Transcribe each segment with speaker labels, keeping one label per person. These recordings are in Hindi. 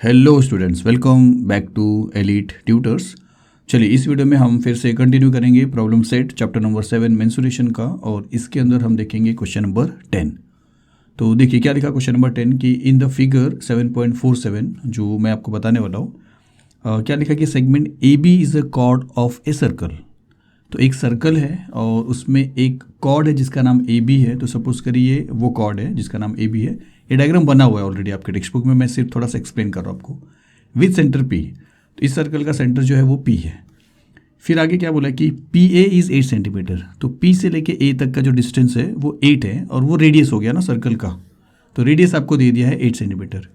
Speaker 1: Hello students, welcome back to elite tutors. चलिए इस वीडियो में हम फिर से कंटिन्यू करेंगे problem set chapter number 7 mensuration का, और इसके अंदर हम देखेंगे क्वेश्चन नंबर 10। तो देखिए क्या लिखा क्वेश्चन नंबर 10 कि इन द फिगर 7.47 जो मैं आपको बताने वाला हूँ, क्या लिखा कि segment A B is a chord of a circle. तो एक सर्कल है और उसमें एक कॉर्ड है जिसका नाम ए बी है। तो सपोज करिए वो कॉर्ड है जिसका नाम ए बी है। ये डायग्राम बना हुआ है ऑलरेडी आपके टेक्स्ट बुक में, मैं सिर्फ थोड़ा सा एक्सप्लेन कर रहा हूँ आपको। विथ सेंटर पी, तो इस सर्कल का सेंटर जो है वो पी है। फिर आगे क्या बोला कि पी ए इज़ 8 सेंटीमीटर। तो पी से लेके ए तक का जो डिस्टेंस है वो 8 है, और वो रेडियस हो गया ना सर्कल का। तो रेडियस आपको दे दिया है 8 सेंटीमीटर।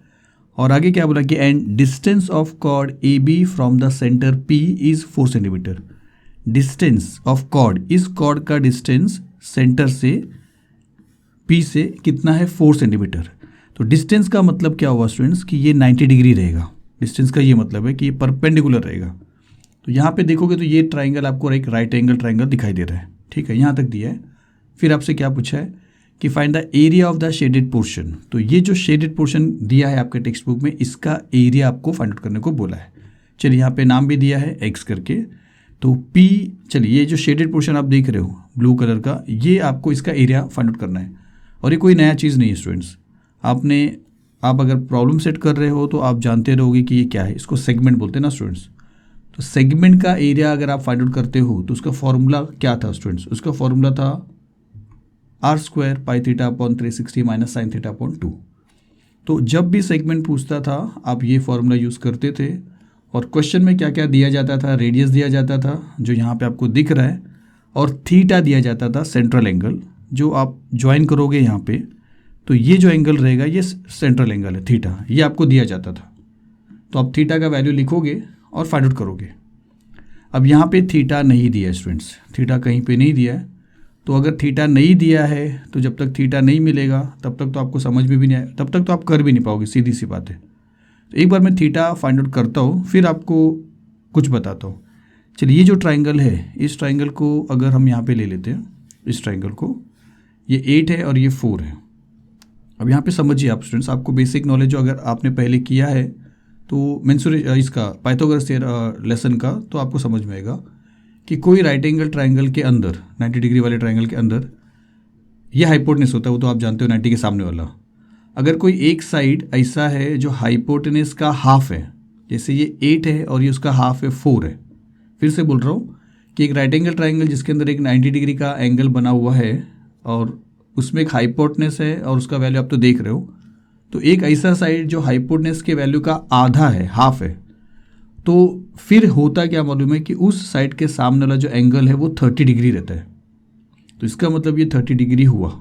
Speaker 1: और आगे क्या बोला कि and distance of chord A B from the centre P is 4 centimetre. Distance of chord, इस कॉर्ड का डिस्टेंस सेंटर से पी से कितना है, 4 सेंटीमीटर। तो डिस्टेंस का मतलब क्या हुआ स्टूडेंट्स कि ये 90 डिग्री रहेगा। डिस्टेंस का ये मतलब है कि ये परपेंडिकुलर रहेगा। तो यहाँ पे देखोगे तो ये ट्राइंगल आपको एक राइट एंगल ट्राइंगल दिखाई दे रहा है, ठीक है, यहाँ तक दिया है। फिर आपसे क्या पूछा है कि find the area of the shaded portion. तो ये जो शेडेड पोर्शन दिया है आपके टेक्स्ट बुक में, इसका एरिया आपको फाइंड आउट करने को बोला है। चलिए यहाँ पे नाम भी दिया है एक्स करके। तो P, चलिए ये जो शेडेड पोर्शन आप देख रहे हो ब्लू कलर का, ये आपको इसका एरिया फाइंड आउट करना है। और ये कोई नया चीज़ नहीं है स्टूडेंट्स। आप अगर प्रॉब्लम सेट कर रहे हो तो आप जानते रहोगे कि ये क्या है। इसको सेगमेंट बोलते हैं ना स्टूडेंट्स। तो सेगमेंट का एरिया अगर आप फाइंड आउट करते हो तो उसका फॉर्मूला क्या था स्टूडेंट्स? उसका फॉर्मूला था r² pi theta upon 360 minus sine theta upon 2। तो जब भी सेगमेंट पूछता था आप ये फॉर्मूला यूज़ करते थे। और क्वेश्चन में क्या क्या दिया जाता था? रेडियस दिया जाता था जो यहाँ पे आपको दिख रहा है, और थीटा दिया जाता था सेंट्रल एंगल, जो आप ज्वाइन करोगे यहाँ पे। तो ये जो एंगल रहेगा ये सेंट्रल एंगल है थीटा, ये आपको दिया जाता था। तो आप थीटा का वैल्यू लिखोगे और फाइंड आउट करोगे। अब यहाँ पे थीटा नहीं दिया है स्टूडेंट्स, थीटा कहीं पे नहीं दिया है। तो अगर थीटा नहीं दिया है तो जब तक थीटा नहीं मिलेगा तब तक तो आपको समझ में भी नहीं आए, तब तक तो आप कर भी नहीं पाओगे, सीधी सी बात है। तो एक बार मैं थीटा फाइंड आउट करता हूँ फिर आपको कुछ बताता हूँ। चलिए ये जो ट्राइंगल है, इस ट्राइंगल को अगर हम यहाँ पे ले लेते हैं, इस ट्राइंगल को, ये 8 है और ये 4 है। अब यहाँ पे समझिए आप स्टूडेंट्स, आपको बेसिक नॉलेज जो अगर आपने पहले किया है तो इसका पाइथागोरस लेसन का, तो आपको समझ में आएगा कि कोई राइट एंगल ट्राइंगल के अंदर, 90 डिग्री वाले ट्राइंगल के अंदर ये हाइपोटेनस होता है, वो तो आप जानते हो 90 के सामने वाला। अगर कोई एक साइड ऐसा है जो हाइपोटेनस का हाफ है, जैसे ये 8 है और ये उसका हाफ है 4 है। फिर से बोल रहा हूँ कि एक राइट एंगल ट्राइंगल जिसके अंदर एक 90 डिग्री का एंगल बना हुआ है और उसमें एक हाइपोटेनस है और उसका वैल्यू आप तो देख रहे हो। तो एक ऐसा साइड जो हाइपोटेनस के वैल्यू का आधा है, हाफ है, तो फिर होता क्या मालूम है कि उस साइड के सामने वाला जो एंगल है वो 30 डिग्री रहता है। तो इसका मतलब ये 30 डिग्री हुआ,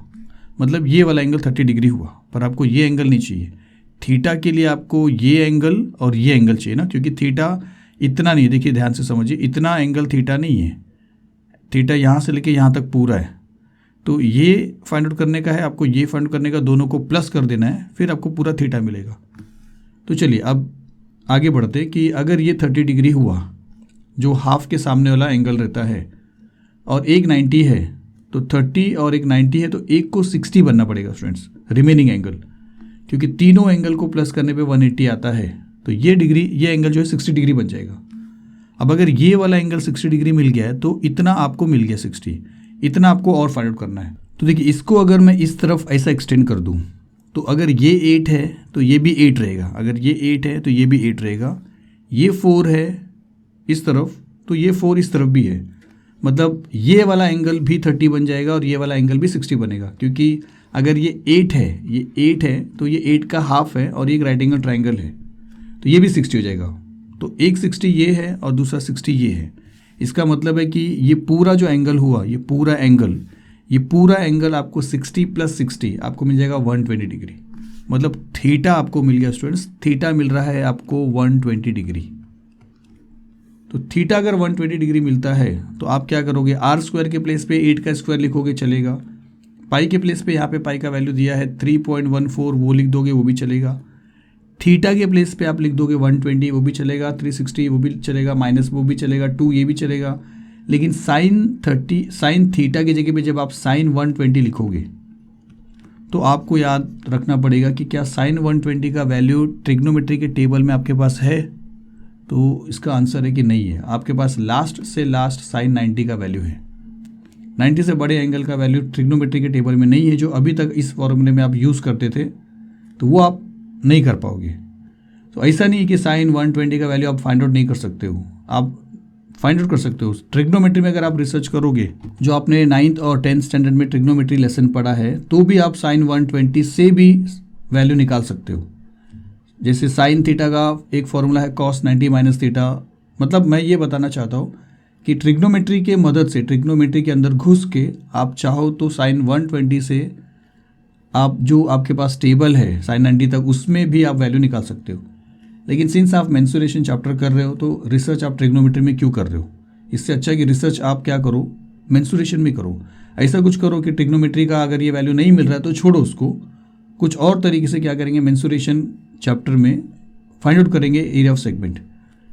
Speaker 1: मतलब ये वाला एंगल 30 डिग्री हुआ। पर आपको ये एंगल नहीं चाहिए। थीटा के लिए आपको ये एंगल और ये एंगल चाहिए ना, क्योंकि थीटा इतना नहीं, देखिए ध्यान से समझिए, इतना एंगल थीटा नहीं है। थीटा यहाँ से लेके यहाँ तक पूरा है। तो ये फाइंड आउट करने का है आपको, ये फाइंड आउट करने का, दोनों को प्लस कर देना है, फिर आपको पूरा थीटा मिलेगा। तो चलिए अब आगे बढ़ते कि अगर ये 30 डिग्री हुआ, जो हाफ के सामने वाला एंगल रहता है, और एक 90 है, तो 30 और एक 90 है, तो एक को 60 बनना पड़ेगा स्टूडेंट्स, रिमेनिंग एंगल, क्योंकि तीनों एंगल को प्लस करने पे 180 आता है। तो ये एंगल जो है 60 डिग्री बन जाएगा। अब अगर ये वाला एंगल 60 डिग्री मिल गया है तो इतना आपको मिल गया 60, इतना आपको और फाइंड आउट करना है। तो देखिए इसको अगर मैं इस तरफ ऐसा एक्सटेंड कर दूं, तो अगर ये 8 है तो ये भी 8 रहेगा, अगर ये 8 है तो ये भी 8 रहेगा, ये 4 है इस तरफ तो ये 4 इस तरफ भी है, मतलब ये वाला एंगल भी 30 बन जाएगा और ये वाला एंगल भी 60 बनेगा। क्योंकि अगर ये 8 है, ये 8 है तो ये 8 का हाफ है और ये एक राइट एंगल ट्राइंगल है, तो ये भी 60 हो जाएगा। तो एक 60 ये है और दूसरा 60 ये है। इसका मतलब है कि ये पूरा जो एंगल हुआ, ये पूरा एंगल आपको 60 + 60 आपको मिल जाएगा 120 डिग्री। मतलब थीटा आपको मिल गया स्टूडेंट्स, थीटा मिल रहा है आपको 120 डिग्री। तो थीटा अगर 120 डिग्री मिलता है तो आप क्या करोगे, r² के प्लेस पे 8 का स्क्वायर लिखोगे चलेगा, पाई के प्लेस पे यहाँ पे पाई का वैल्यू दिया है 3.14, वो लिख दोगे वो भी चलेगा। थीटा के प्लेस पे आप लिख दोगे 120, वो भी चलेगा, 360 वो भी चलेगा, माइनस वो भी चलेगा, 2 ये भी चलेगा। लेकिन साइन थीटा की जगह पे जब आप साइन 120 लिखोगे तो आपको याद रखना पड़ेगा कि क्या साइन 120 का वैल्यू ट्रिग्नोमेट्री के टेबल में आपके पास है, तो इसका आंसर है कि नहीं है। आपके पास लास्ट से लास्ट साइन 90 का वैल्यू है। 90 से बड़े एंगल का वैल्यू ट्रिग्नोमेट्री के टेबल में नहीं है, जो अभी तक इस फॉर्मूले में आप यूज़ करते थे, तो वो आप नहीं कर पाओगे। तो ऐसा नहीं है कि साइन 120 का वैल्यू आप फाइंड आउट नहीं कर सकते हो, आप फाइंड आउट कर सकते हो। ट्रिग्नोमेट्री में अगर आप रिसर्च करोगे, जो आपने 9th और 10th स्टैंडर्ड में ट्रिग्नोमेट्री लेसन पढ़ा है, तो भी आप साइन 120 से भी वैल्यू निकाल सकते हो। जैसे साइन थीटा का एक फॉर्मूला है कॉस 90 माइनस थीटा। मतलब मैं ये बताना चाहता हूँ कि ट्रिग्नोमेट्री के मदद से, ट्रिग्नोमेट्री के अंदर घुस के आप चाहो तो साइन 120 से आप जो आपके पास टेबल है साइन 90 तक, उसमें भी आप वैल्यू निकाल सकते हो। लेकिन सिंस आप मेंसुरेशन चैप्टर कर रहे हो, तो रिसर्च आप ट्रिग्नोमेट्री में क्यों कर रहे हो? इससे अच्छा कि रिसर्च आप क्या करो, मेंसुरेशन में करो। ऐसा कुछ करो कि ट्रिग्नोमेट्री का अगर ये वैल्यू नहीं मिल रहा है तो छोड़ो उसको, कुछ और तरीके से क्या करेंगे, मेंसुरेशन चैप्टर में फाइंड आउट करेंगे एरिया ऑफ सेगमेंट।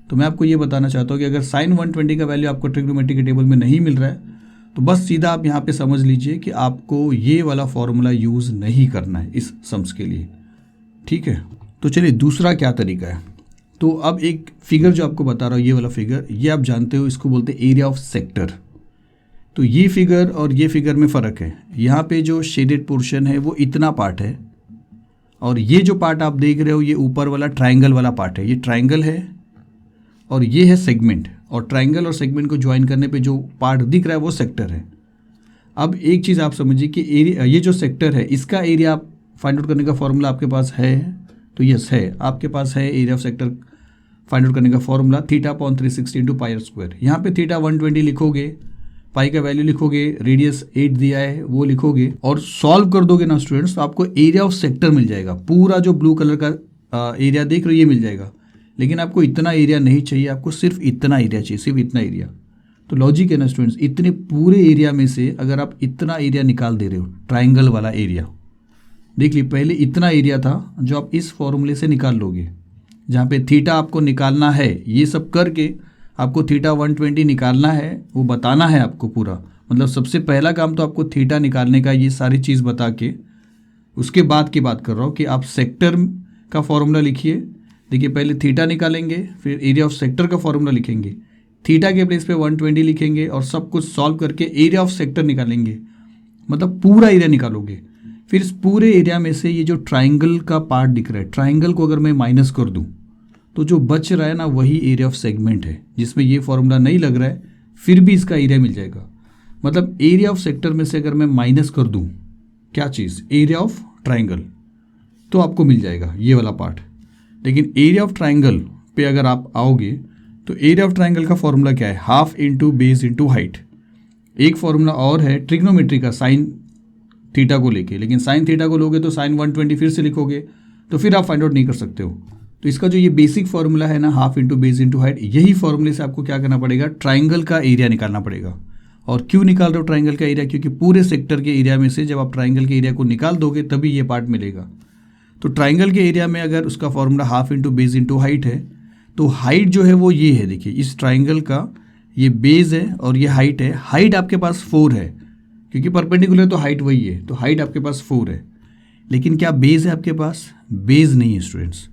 Speaker 1: तो मैं आपको ये बताना चाहता हूँ कि अगर साइन 120 का वैल्यू आपको ट्रिग्नोमेट्री के टेबल में नहीं मिल रहा है, तो बस सीधा आप यहाँ पे समझ लीजिए कि आपको ये वाला फॉर्मूला यूज़ नहीं करना है इस सम्स के लिए, ठीक है। तो चलिए दूसरा क्या तरीका है। तो अब एक फिगर जो आपको बता रहा हूँ, ये वाला फिगर, ये आप जानते हो, इसको बोलते हैं एरिया ऑफ सेक्टर। तो ये फिगर और ये फिगर में फ़र्क है। यहाँ पे जो शेडेड पोर्शन है वो इतना पार्ट है, और ये जो पार्ट आप देख रहे हो ये ऊपर वाला ट्राइंगल वाला पार्ट है। ये ट्राइंगल है और ये है सेगमेंट, और ट्राइंगल और सेगमेंट को ज्वाइन करने पे जो पार्ट दिख रहा है वो सेक्टर है। अब एक चीज़ आप समझिए कि एरिया, ये जो सेक्टर है इसका एरिया आप फाइंड आउट करने का फॉर्मूला आपके पास है, तो यस है, आपके पास है area of sector find out करने का formula θ/360 into pi r square. यहाँ पे थीटा 120 लिखोगे, पाई का वैल्यू लिखोगे, रेडियस 8 दिया है वो लिखोगे, और सॉल्व कर दोगे ना स्टूडेंट्स, तो आपको एरिया ऑफ सेक्टर मिल जाएगा। पूरा जो ब्लू कलर का एरिया देख रहे हो ये मिल जाएगा। लेकिन आपको इतना एरिया नहीं चाहिए, आपको सिर्फ इतना एरिया चाहिए, सिर्फ इतना एरिया। तो लॉजिक है ना स्टूडेंट्स, इतने पूरे एरिया में से अगर आप इतना एरिया निकाल दे रहे हो, ट्राइंगल वाला एरिया देख ली, पहले इतना एरिया था जो आप इस फॉर्मूले से निकाल लोगे, जहाँ पे थीटा आपको निकालना है। ये सब करके आपको थीटा 120 निकालना है, वो बताना है आपको पूरा। मतलब सबसे पहला काम तो आपको थीटा निकालने का, ये सारी चीज़ बता के उसके बाद की बात कर रहा हूँ कि आप सेक्टर का फॉर्मूला लिखिए। देखिए पहले थीटा निकालेंगे, फिर एरिया ऑफ सेक्टर का फॉर्मूला लिखेंगे, थीटा के प्लेस पे 120 लिखेंगे, और सब कुछ सॉल्व करके एरिया ऑफ सेक्टर निकालेंगे। मतलब पूरा एरिया निकालोगे। फिर इस पूरे एरिया में से ये जो ट्राइंगल का पार्ट दिख रहा है, ट्राइंगल को अगर मैं माइनस कर दूं, तो जो बच रहा है ना वही एरिया ऑफ सेगमेंट है, जिसमें ये फॉर्मूला नहीं लग रहा है, फिर भी इसका एरिया मिल जाएगा। मतलब एरिया ऑफ सेक्टर में से अगर मैं माइनस कर दूं क्या चीज़, एरिया ऑफ ट्राइंगल, तो आपको मिल जाएगा ये वाला पार्ट। लेकिन एरिया ऑफ ट्राइंगल पे अगर आप आओगे तो एरिया ऑफ ट्राइंगल का फॉर्मूला क्या है, half into base into height. एक फॉर्मूला और है ट्रिग्नोमेट्री का साइन थीटा को लेके, लेकिन साइन थीटा को लोगे तो साइन 120 फिर से लिखोगे, तो फिर आप फाइंड आउट नहीं कर सकते हो। तो इसका जो ये बेसिक फॉर्मूला है ना, half into base into height, यही फॉर्मूले से आपको क्या करना पड़ेगा, ट्राइंगल का एरिया निकालना पड़ेगा। और क्यों निकाल रहे हो ट्राइंगल का एरिया, क्योंकि पूरे सेक्टर के एरिया में से जब आप ट्राइंगल के एरिया को निकाल दोगे तभी ये पार्ट मिलेगा। तो ट्राइंगल के एरिया में अगर उसका formula half into base into height है, तो हाइट जो है वो ये है। देखिए इस ट्राइंगल का ये बेस है और ये हाइट है। हाइट आपके पास 4 है, क्योंकि परपेंडिकुलर तो हाइट वही है, तो हाइट आपके पास 4 है। लेकिन क्या बेस है आपके पास, बेस नहीं है स्टूडेंट्स।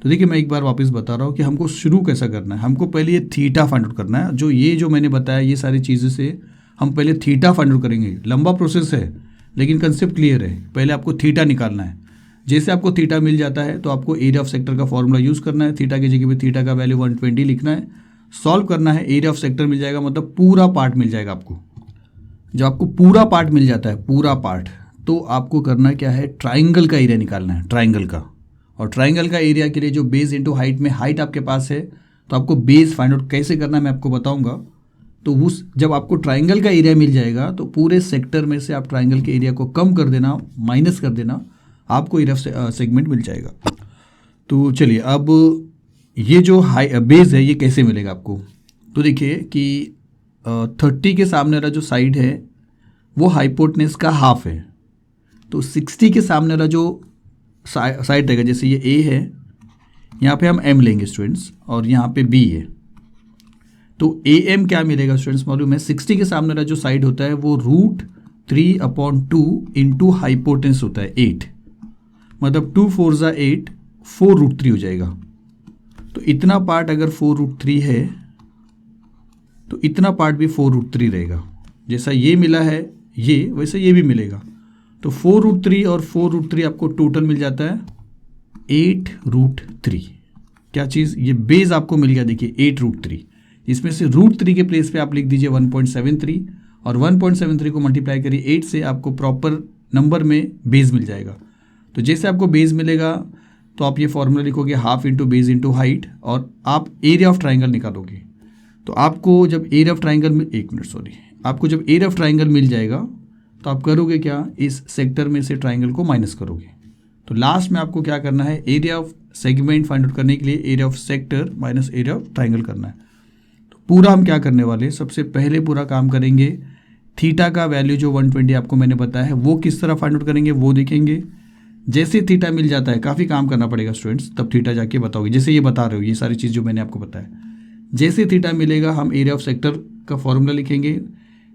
Speaker 1: तो देखिए मैं एक बार वापस बता रहा हूँ कि हमको शुरू कैसा करना है। हमको पहले ये थीटा फाइंड आउट करना है। जो मैंने बताया ये सारी चीज़ें से हम पहले थीटा फाइंड आउट करेंगे। लंबा प्रोसेस है लेकिन कंसेप्ट क्लियर है। पहले आपको थीटा निकालना है। जैसे आपको थीटा मिल जाता है तो आपको एरिया ऑफ सेक्टर का फॉर्मूला यूज़ करना है। थीटा की जगह पे थीटा का वैल्यू 120 लिखना है, सॉल्व करना है, एरिया ऑफ सेक्टर मिल जाएगा। मतलब पूरा पार्ट मिल जाएगा आपको। जब आपको पूरा पार्ट मिल जाता है, पूरा पार्ट, तो आपको करना क्या है, ट्राइंगल का एरिया निकालना है, ट्राइंगल का। और ट्राइंगल का एरिया के लिए जो बेस इंटू हाइट में हाइट आपके पास है, तो आपको बेस फाइंड आउट कैसे करना है मैं आपको बताऊंगा। तो उस जब आपको ट्राइंगल का एरिया मिल जाएगा तो पूरे सेक्टर में से आप ट्राइंगल के एरिया को कम कर देना, माइनस कर देना, आपको एरिया सेगमेंट मिल जाएगा। तो चलिए अब ये जो बेस है ये कैसे मिलेगा आपको। तो देखिए कि 30 के सामने वाला जो साइड है वो हाइपोटेनस का हाफ है। तो 60 के सामने वाला जो साइड रहेगा, जैसे ये ए है, यहाँ पे हम m लेंगे स्टूडेंट्स, और यहाँ पे b है। तो am क्या मिलेगा स्टूडेंट्स मालूम है, 60 के सामने वाला जो साइड होता है वो 3/2 इंटू हाइपोटेंस होता है 8, मतलब 2 4 ज़ा 8, 4√3 हो जाएगा। तो इतना पार्ट अगर 4√3 है तो इतना पार्ट भी 4√3 रहेगा। जैसा ये मिला है ये, वैसे ये भी मिलेगा। तो 4√3 और 4√3 आपको टोटल मिल जाता है 8√3। क्या चीज़, ये बेस आपको मिल गया, देखिए 8√3। इसमें से √3 के प्लेस पे आप लिख दीजिए 1.73 और 1.73 को मल्टीप्लाई करिए 8 से, आपको प्रॉपर नंबर में बेस मिल जाएगा। तो जैसे आपको बेस मिलेगा तो आप ये फॉर्मूला लिखोगे half into base into height, और आप एरिया ऑफ ट्राइंगल निकालोगे। तो आपको जब एरिया ऑफ ट्राइंगल आपको जब एरिया ऑफ ट्राइंगल मिल जाएगा तो आप करोगे क्या, इस सेक्टर में से ट्राइंगल को माइनस करोगे। तो लास्ट में आपको क्या करना है, area of segment find out करने के लिए area of sector minus area of triangle करना है। तो पूरा हम क्या करने वाले, सबसे पहले पूरा काम करेंगे थीटा का वैल्यू जो 120 आपको मैंने बताया है वो किस तरह फाइंड आउट करेंगे वो देखेंगे। जैसे थीटा मिल जाता है, काफ़ी काम करना पड़ेगा स्टूडेंट्स, तब थीटा जाके बताओगे। जैसे ये बता रहे हो, ये सारी चीज़ जो मैंने आपको बताया, जैसे थीटा मिलेगा हम एरिया ऑफ सेक्टर का फॉर्मूला लिखेंगे,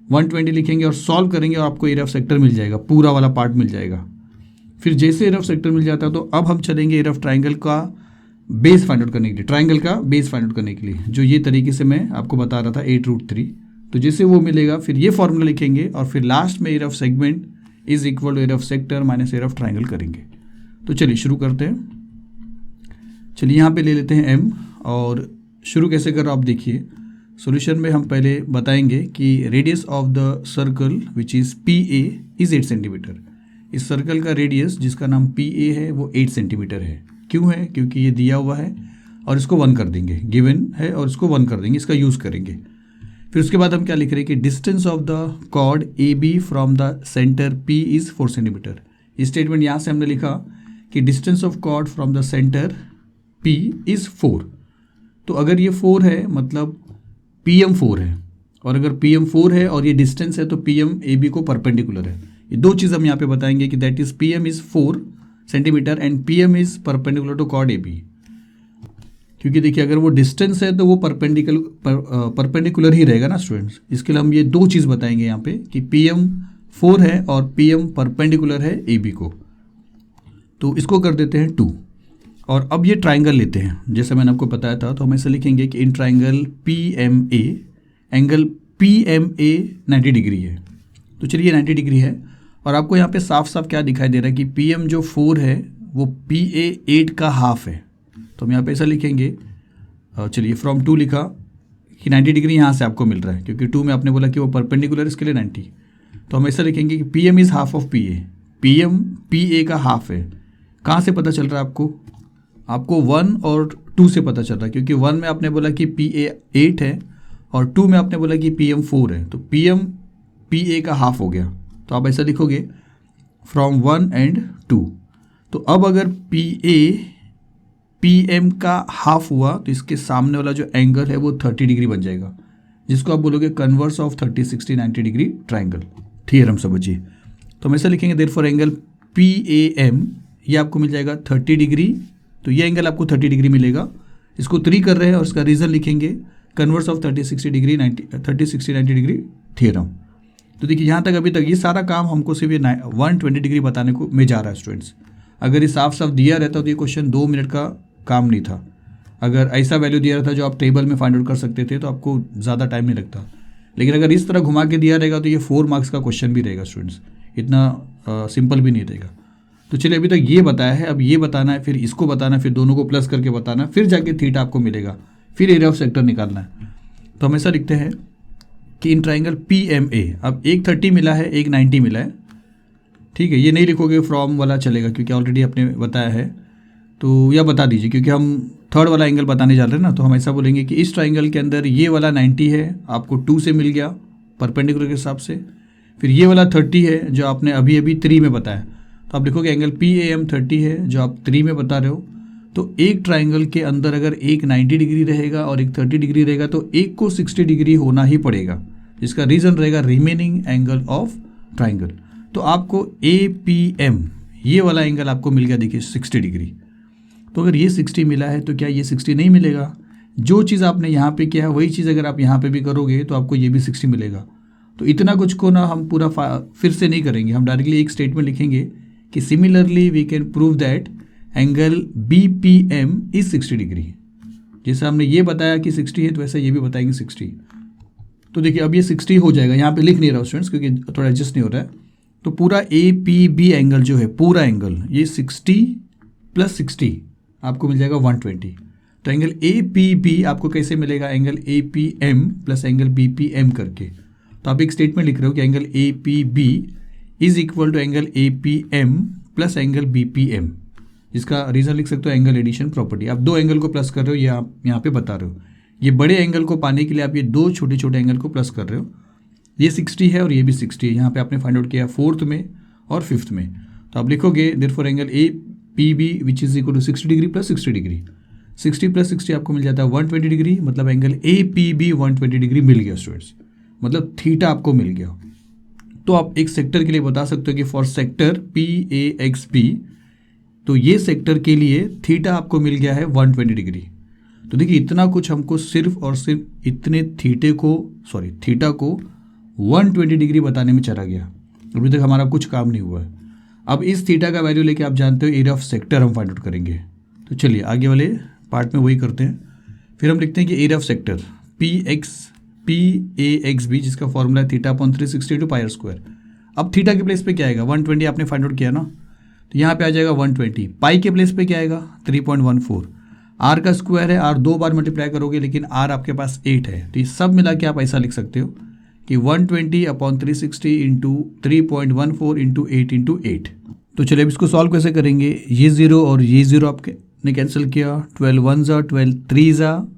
Speaker 1: 120 लिखेंगे और सॉल्व करेंगे और आपको एरिया ऑफ सेक्टर मिल जाएगा, पूरा वाला पार्ट मिल जाएगा। फिर जैसे एरिया ऑफ सेक्टर मिल जाता है तो अब हम चलेंगे एरिया ऑफ ट्राइंगल का बेस फाइंड आउट करने के लिए, ट्राइंगल का बेस फाइंड आउट करने के लिए, जो ये तरीके से मैं आपको बता रहा था 8√3। तो जैसे वो मिलेगा फिर ये फॉर्मूला लिखेंगे और फिर लास्ट में area of segment is equal to area of sector minus area of triangle करेंगे। तो चलिए शुरू करते हैं। चलिए यहाँ पे ले लेते हैं m, और शुरू कैसे करो आप देखिए। सॉल्यूशन में हम पहले बताएंगे कि radius of the circle which is PA is 8 centimetre. इस सर्कल का रेडियस जिसका नाम PA है वो 8 सेंटीमीटर है। क्यों है, क्योंकि ये दिया हुआ है और इसको 1 कर देंगे, गिवन है और इसको 1 कर देंगे, इसका यूज़ करेंगे। फिर उसके बाद हम क्या लिख रहे हैं कि distance of the chord AB from the centre P is 4 centimetre. इस स्टेटमेंट यहाँ से हमने लिखा कि distance of chord from the centre P is 4। तो अगर ये 4 है मतलब PM 4 है, और अगर PM 4 है और ये डिस्टेंस है तो PM AB को परपेंडिकुलर है। ये दो चीज़ हम यहाँ पे बताएंगे कि that is PM is 4 centimetre and PM is perpendicular to chord AB। क्योंकि देखिए अगर वो डिस्टेंस है तो वो परपेंडिकुलर ही रहेगा ना स्टूडेंट्स। इसके लिए हम ये दो चीज़ बताएंगे यहाँ पे कि PM 4 है और PM परपेंडिकुलर है AB को। तो इसको कर देते हैं 2, और अब ये ट्राइंगल लेते हैं जैसे मैंने आपको बताया था। तो हम ऐसे लिखेंगे कि in triangle PMA angle PMA 90 degree है। तो चलिए 90 डिग्री है, और आपको यहाँ पे साफ साफ क्या दिखाई दे रहा है कि PM जो 4 है वो PA 8 का हाफ है। तो हम यहाँ पे ऐसा लिखेंगे, चलिए फ्रॉम 2 लिखा कि 90 डिग्री यहाँ से आपको मिल रहा है क्योंकि 2 में आपने बोला कि वो परपेंडिकुलर, इसके लिए 90। तो हम ऐसा लिखेंगे कि PM is half of PA। PM PA का हाफ है। कहाँ से पता चल रहा है आपको 1 और 2 से पता चल रहा है, क्योंकि 1 में आपने बोला कि PA 8 है और 2 में आपने बोला कि PM 4 है। तो PM PA का हाफ हो गया। तो आप ऐसा लिखोगे फ्रॉम 1 एंड 2। तो अब अगर PA PM का हाफ हुआ तो इसके सामने वाला जो एंगल है वो 30 डिग्री बन जाएगा, जिसको आप बोलोगे converse of 30 60 90 degree triangle. Theorem समझिए। तो हम ऐसा लिखेंगे देयरफॉर एंगल PAM ये आपको मिल जाएगा 30 डिग्री। तो ये एंगल आपको 30 डिग्री मिलेगा। इसको 3 कर रहे हैं और इसका रीज़न लिखेंगे कन्वर्स ऑफ 30 60 90 डिग्री थ्योरम। तो देखिए यहाँ तक अभी तक ये सारा काम हमको सिर्फ ये 120 डिग्री बताने को में जा रहा है स्टूडेंट्स। अगर ये साफ साफ दिया रहता तो ये क्वेश्चन 2 मिनट का काम नहीं था। अगर ऐसा वैल्यू दिया रहता जो आप टेबल में फाइंड आउट कर सकते थे तो आपको ज़्यादा टाइम नहीं लगता। लेकिन अगर इस तरह घुमा के दिया रहेगा तो ये 4 मार्क्स का क्वेश्चन भी रहेगा स्टूडेंट्स, इतना सिंपल भी नहीं रहेगा। तो चलिए अभी तक ये बताया है, अब ये बताना है, फिर इसको बताना है, फिर दोनों को प्लस करके बताना है, फिर जाके थीटा आपको मिलेगा, फिर एरिया ऑफ सेक्टर निकालना है। तो हम ऐसा लिखते हैं कि इन ट्राइंगल PMA अब एक 30 मिला है, एक 90 मिला है, ठीक है। ये नहीं लिखोगे फ्रॉम वाला चलेगा क्योंकि ऑलरेडी आपने बताया है, तो यह बता दीजिए क्योंकि हम थर्ड वाला एंगल बताने जा रहे हैं ना। तो हम ऐसा बोलेंगे कि इस ट्राइंगल के अंदर ये वाला 90 है, आपको 2 से मिल गया परपेंडिकुलर के हिसाब से। फिर ये वाला 30 है जो आपने अभी अभी 3 में बताया, तो आप लिखोगे एंगल PAM 30 है जो आप 3 में बता रहे हो। तो एक ट्राइंगल के अंदर अगर एक 90 डिग्री रहेगा और एक 30 डिग्री रहेगा तो एक को 60 डिग्री होना ही पड़ेगा, जिसका रीज़न रहेगा रिमेनिंग एंगल ऑफ ट्राइंगल। तो आपको APM ये वाला एंगल आपको मिल गया, देखिए 60 डिग्री। तो अगर ये 60 मिला है तो क्या ये 60 नहीं मिलेगा? जो चीज़ आपने यहाँ पे किया है वही चीज़ अगर आप यहाँ पे भी करोगे तो आपको ये भी 60 मिलेगा। तो इतना कुछ को ना हम पूरा फिर से नहीं करेंगे, हम डायरेक्टली एक स्टेटमेंट लिखेंगे कि similarly we can prove that angle B P M is 60 degree. जैसे हमने ये बताया कि 60 है, तो वैसे ये भी बताएंगे 60। तो देखिए अब ये 60 हो जाएगा, यहाँ पे लिख नहीं रहा स्टूडेंट्स क्योंकि थोड़ा एडजस्ट नहीं हो रहा है। तो पूरा ए पी बी एंगल जो है, पूरा एंगल ये 60 + 60 आपको मिल जाएगा 120। तो एंगल ए पी बी आपको कैसे मिलेगा, angle A P M plus angle B P M करके। तो आप एक स्टेटमेंट लिख रहे हो कि angle A P B is equal to angle A P M plus angle B P M. इसका रीज़न लिख सकते हो एंगल एडिशन प्रॉपर्टी। आप दो एंगल को प्लस कर रहे हो, ये आप यहाँ पे बता रहे हो। ये बड़े एंगल को पाने के लिए आप ये दो छोटे छोटे एंगल को प्लस कर रहे हो। ये 60 है और ये भी 60 है, यहाँ पे आपने फाइंड आउट किया 4th में और 5th में। तो आप लिखोगे therefore angle A P B which is equal to 60 degree plus 60 degree. 60 + 60 आपको मिल जाता है 120 डिग्री, मतलब angle A P B 120 degree मिल गया स्टूडेंट्स, मतलब थीटा आपको मिल गया। तो आप एक सेक्टर के लिए बता सकते हो कि for sector P A X B, तो ये सेक्टर के लिए थीटा आपको मिल गया है 120 डिग्री। तो देखिए इतना कुछ हमको सिर्फ और सिर्फ इतने थीटा को 120 डिग्री बताने में चला गया। अभी तक हमारा कुछ काम नहीं हुआ है। अब इस थीटा का वैल्यू लेके आप जानते हो एरिया ऑफ सेक्टर हम फाइंड आउट करेंगे। तो चलिए आगे वाले पार्ट में वही करते हैं। फिर हम लिखते हैं कि area of sector P A X B, जिसका फॉर्मूला है θ/360 × πr²। अब थीटा के प्लेस पे क्या आएगा, 120 आपने फाइंड आउट किया ना, तो यहाँ पे आ जाएगा 120। पाई के प्लेस पे क्या आएगा 3.14। आर का स्क्वायर है, आर 2 बार मल्टीप्लाई करोगे, लेकिन आर आपके पास 8 है। तो ये सब मिला के आप ऐसा लिख सकते हो कि 120/360 × 3.14 × 8 × 8। तो चलिए अब इसको सॉल्व कैसे करेंगे। ये 0 और ये 0 आपने कैंसिल किया, 12 1 ज़ा 12 3 ज़ा,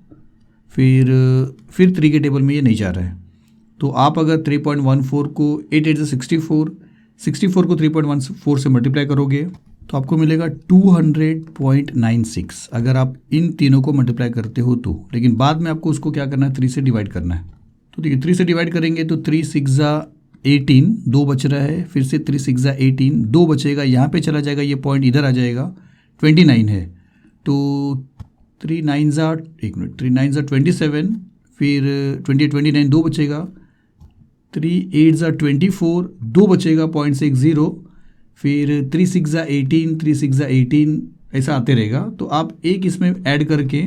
Speaker 1: फिर 3 के टेबल में ये नहीं जा रहा है। तो आप अगर 3.14 को 8 8 64, 64 को 3.14 से मल्टीप्लाई करोगे तो आपको मिलेगा 200.96। अगर आप इन तीनों को मल्टीप्लाई करते हो तो, लेकिन बाद में आपको उसको क्या करना है, 3 से डिवाइड करना है। तो देखिए 3 से डिवाइड करेंगे तो 3 6 ज़ा 18, 2 बच रहा है, फिर से 3 6 ज़ा 18, 2 बचेगा, यहाँ पे चला जाएगा, ये पॉइंट इधर आ जाएगा, 29 है। तो 3 9 ज़ा 27, फिर 29 2 बचेगा, 3 8 ज़ा 24, 2 बचेगा 0.60, फिर 3 6 ज़ा 18, 3 6 ज़ा 18, ऐसा आते रहेगा। तो आप एक इसमें ऐड करके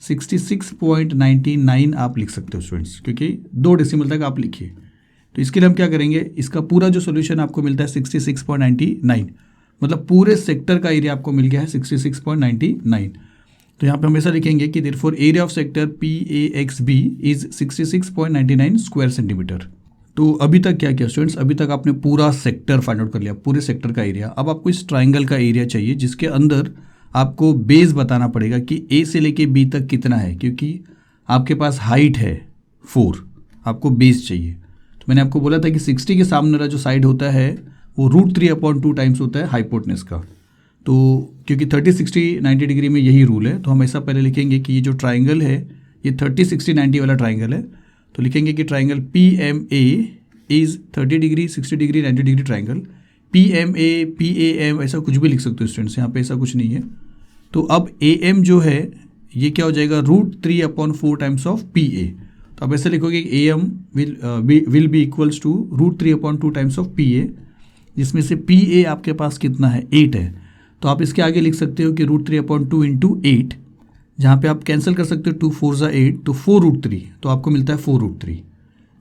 Speaker 1: 66.99 आप लिख सकते हो स्टूडेंट्स, क्योंकि 2 डेसिमल तक आप लिखिए। तो इसके लिए हम क्या करेंगे, इसका पूरा जो सोल्यूशन आपको मिलता है 66.99, मतलब पूरे सेक्टर का एरिया आपको मिल गया है 66.99। तो यहाँ पे हम ऐसा लिखेंगे कि therefore area of sector P A X B is 66.99 square centimetre. तो अभी तक क्या किया स्टूडेंट्स, अभी तक आपने पूरा सेक्टर फाइंड आउट कर लिया, पूरे सेक्टर का एरिया। अब आपको इस ट्राइंगल का एरिया चाहिए, जिसके अंदर आपको बेस बताना पड़ेगा कि ए से लेके बी तक कितना है, क्योंकि आपके पास हाइट है 4, आपको बेस चाहिए। तो मैंने आपको बोला था कि 60 के सामने वाला जो साइड होता है वो √3/2 टाइम्स होता है हाइपोटेनस का। तो क्योंकि 30 60 90 डिग्री में यही रूल है, तो हम ऐसा पहले लिखेंगे कि ये जो ट्राइंगल है ये 30 60 90 वाला ट्राइंगल है। तो लिखेंगे कि triangle P M A is 30 degree 60 degree 90 degree triangle. P M A P A M ऐसा कुछ भी लिख सकते हो स्टूडेंट्स, यहाँ पे ऐसा कुछ नहीं है। तो अब ए एम जो है ये क्या हो जाएगा, √3/4 टाइम्स ऑफ पी ए। तो आप ऐसे लिखोगे A M will be equals to √3/2 times of P A, जिसमें से पी ए आपके पास कितना है 8 है। तो आप इसके आगे लिख सकते हो कि √3/2 × 8, जहाँ पे आप कैंसिल कर सकते हो, 2 4 ज़ा 8, तो 4√3, तो आपको मिलता है 4√3।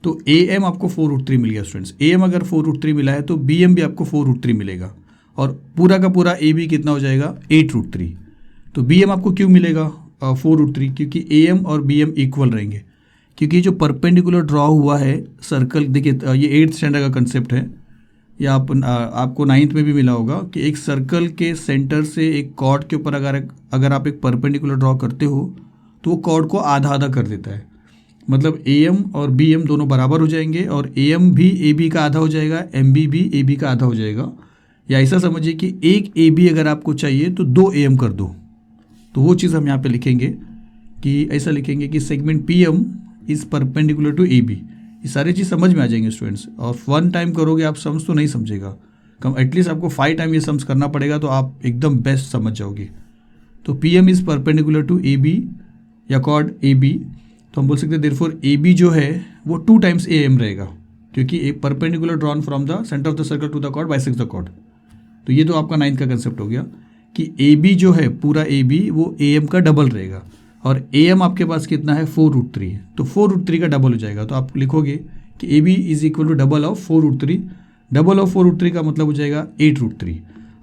Speaker 1: तो ए एम आपको 4√3 मिल गया स्टूडेंट्स। ए एम अगर 4√3 मिला है तो बी एम भी आपको 4√3 मिलेगा, और पूरा का पूरा ए बी कितना हो जाएगा 8√3। तो बी एम आपको क्यों मिलेगा 4√3, क्योंकि ए एम और बी एम इक्वल रहेंगे, क्योंकि जो परपेंडिकुलर ड्रॉ हुआ है सर्कल, देखिए ये 8th स्टैंडर्ड का कंसेप्ट है, या आपको 9th में भी मिला होगा कि एक सर्कल के सेंटर से एक कॉर्ड के ऊपर अगर आप एक परपेंडिकुलर ड्रॉ करते हो तो वो कॉर्ड को आधा आधा कर देता है। मतलब ए एम और बी एम दोनों बराबर हो जाएंगे, और ए एम भी ए बी का आधा हो जाएगा, एम बी भी ए बी का आधा हो जाएगा। या ऐसा समझिए कि एक ए बी अगर आपको चाहिए तो 2 ए एम कर दो। तो वो चीज़ हम यहाँ पे लिखेंगे कि ऐसा लिखेंगे कि segment P M is perpendicular to A B. ये सारी चीज़ समझ में आ जाएंगे स्टूडेंट्स, और 1 टाइम करोगे आप सम्स तो नहीं समझेगा, कम एटलीस्ट आपको 5 टाइम ये सम्स करना पड़ेगा, तो आप एकदम बेस्ट समझ जाओगे। तो P M is perpendicular to A B या कॉर्ड ए बी, तो हम बोल सकते हैं देयरफॉर ए बी जो है वो 2 टाइम्स ए एम रहेगा, क्योंकि a perpendicular drawn from the centre of the circle to the chord bisects the chord. तो ये तो आपका 9th का कंसेप्ट हो गया कि ए बी जो है पूरा ए बी वो ए एम का डबल रहेगा, और ए एम आपके पास कितना है 4√3, तो 4√3 का डबल हो जाएगा। तो आप लिखोगे कि A B is equal to double of 4√3, double of 4√3 का मतलब हो जाएगा 8√3।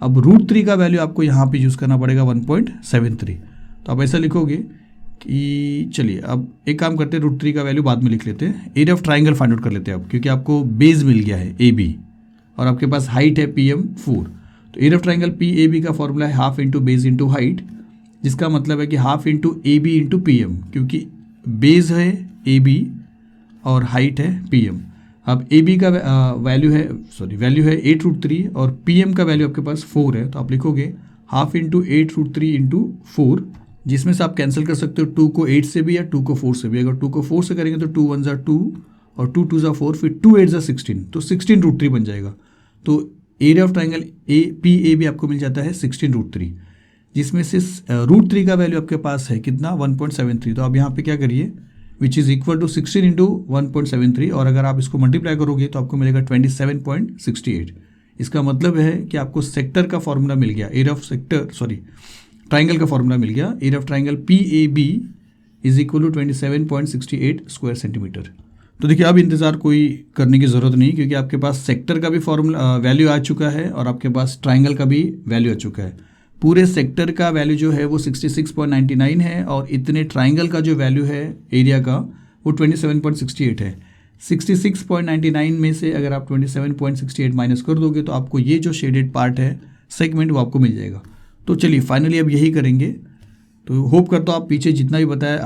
Speaker 1: अब √3 का वैल्यू आपको यहाँ पे यूज़ करना पड़ेगा 1.73। तो आप ऐसा लिखोगे कि चलिए अब एक काम करते हैं, √3 का वैल्यू बाद में लिख लेते हैं, area of triangle find out कर लेते हैं अब, क्योंकि आपको बेस मिल गया है ए बी और आपके पास हाइट है PM 4। तो एरिया ऑफ ट्राइंगल PAB का फॉर्मूला है half into base into height, जिसका मतलब है कि half into AB into PM, क्योंकि बेस है AB और हाइट है PM। अब AB का वैल्यू है 8√3 और PM का वैल्यू आपके पास 4 है, तो आप लिखोगे हाफ इंटू 8√3 इंटू 4, जिसमें से आप कैंसिल कर सकते हो 2 को 8 से भी या 2 को 4 से भी। अगर 2 को 4 से करेंगे तो 2 1 2 और 2 2 4, फिर 2 8 16, तो 16√3 बन जाएगा। तो एरिया ऑफ ट्राइंगल PAB आपको मिल जाता है 16√3, जिसमें से √3 का वैल्यू आपके पास है कितना 1.73। तो आप यहाँ पे क्या करिए, which is equal to 16 into 1.73, और अगर आप इसको मल्टीप्लाई करोगे तो आपको मिलेगा 27.68। इसका मतलब है कि आपको सेक्टर का फॉर्मूला मिल गया, एरिया ऑफ ट्राइंगल का फॉर्मूला मिल गया। Area of triangle PAB is equal to 27.68 square centimetre. तो देखिए अब इंतज़ार कोई करने की ज़रूरत नहीं, क्योंकि आपके पास सेक्टर का भी फॉर्मूला वैल्यू आ चुका है और आपके पास ट्राइंगल का भी वैल्यू आ चुका है। पूरे सेक्टर का वैल्यू जो है वो 66.99 है, और इतने ट्राइंगल का जो वैल्यू है एरिया का वो 27.68 है। 66.99 में से अगर आप 27.68 माइनस कर दोगे तो आपको ये जो शेडेड पार्ट है सेगमेंट वो आपको मिल जाएगा। तो चलिए फाइनली अब यही करेंगे। तो होप करता हूँ आप पीछे जितना भी बताया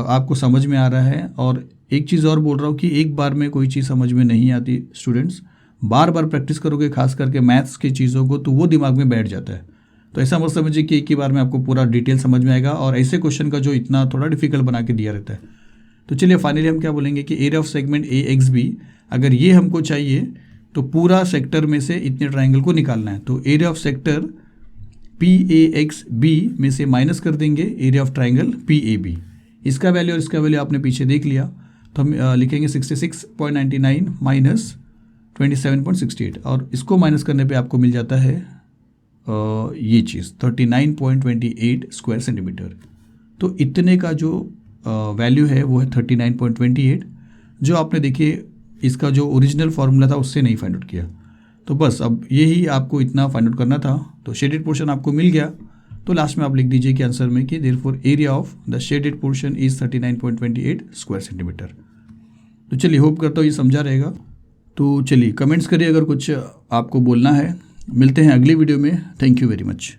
Speaker 1: आपको समझ में आ रहा है। और एक चीज़ और बोल रहा हूँ कि एक बार में कोई चीज़ समझ में नहीं आती स्टूडेंट्स, बार बार प्रैक्टिस करोगे खास करके मैथ्स की चीज़ों को, तो वो दिमाग में बैठ जाता है। तो ऐसा मत समझिए कि एक ही बार में आपको पूरा डिटेल समझ में आएगा, और ऐसे क्वेश्चन का जो इतना थोड़ा डिफिकल्ट बना के दिया रहता है। तो चलिए फाइनली हम क्या बोलेंगे कि एरिया ऑफ सेगमेंट AXB अगर ये हमको चाहिए तो पूरा सेक्टर में से इतने ट्राइंगल को निकालना है। तो एरिया ऑफ सेक्टर PAXB में से माइनस कर देंगे एरिया ऑफ ट्राइंगल PAB। इसका वैल्यू और इसका वैल्यू आपने पीछे देख लिया, तो हम लिखेंगे 66.99 माइनस 27.68, और इसको माइनस करने पे आपको मिल जाता है ये चीज़ 39.28 स्क्वायर सेंटीमीटर। तो इतने का जो वैल्यू है वो है 39.28, जो आपने देखिए इसका जो ओरिजिनल फार्मूला था उससे नहीं फाइंड आउट किया। तो बस अब यही आपको इतना फाइंड आउट करना था। तो शेडेड पोर्शन आपको मिल गया, तो लास्ट में आप लिख दीजिए कि आंसर में कि therefore area of the shaded portion is 39.28 square centimetre. तो चलिए होप करता हूँ ये समझा रहेगा। तो चलिए कमेंट्स करिए अगर कुछ आपको बोलना है। मिलते हैं अगली वीडियो में। Thank you very much.